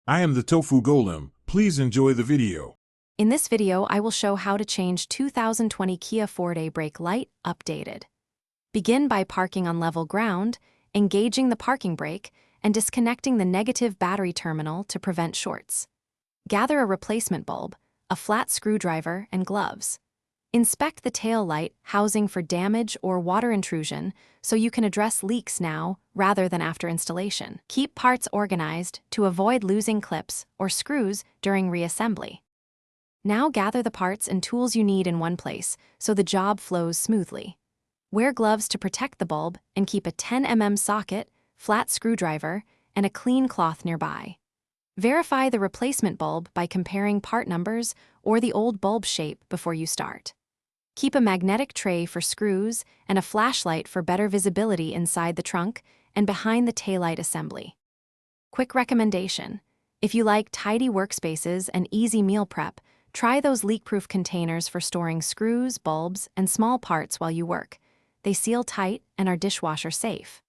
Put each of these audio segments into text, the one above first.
I am the Tofu Golem. Please enjoy the video. In this video, I will show how to change 2020 Kia Forte brake light updated. Begin by parking on level ground, engaging the parking brake, and disconnecting the negative battery terminal to prevent shorts. Gather a replacement bulb, a flat screwdriver, and gloves. Inspect the tail light housing for damage or water intrusion so you can address leaks now rather than after installation. Keep parts organized to avoid losing clips or screws during reassembly. Now gather the parts and tools you need in one place so the job flows smoothly. Wear gloves to protect the bulb and keep a 10 mm socket, flat screwdriver, and a clean cloth nearby. Verify the replacement bulb by comparing part numbers or the old bulb shape before you start. Keep a magnetic tray for screws and a flashlight for better visibility inside the trunk and behind the taillight assembly. Quick recommendation: if you like tidy workspaces and easy meal prep, try those leak-proof containers for storing screws, bulbs, and small parts while you work. They seal tight and are dishwasher safe.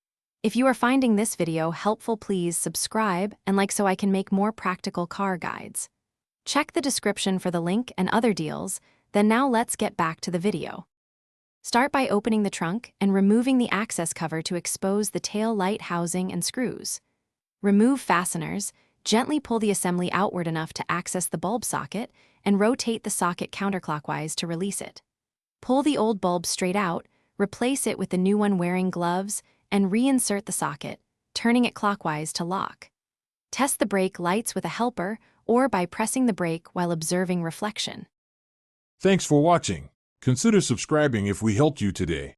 If you are finding this video helpful, please subscribe and like so I can make more practical car guides. Check the description for the link and other deals. Then now let's get back to the video. Start by opening the trunk and removing the access cover to expose the tail light housing and screws. Remove fasteners, gently pull the assembly outward enough to access the bulb socket, and rotate the socket counterclockwise to release it. Pull the old bulb straight out, replace it with the new one wearing gloves, and reinsert the socket, turning it clockwise to lock. Test the brake lights with a helper or by pressing the brake while observing reflection. Thanks for watching. Consider subscribing if we helped you today.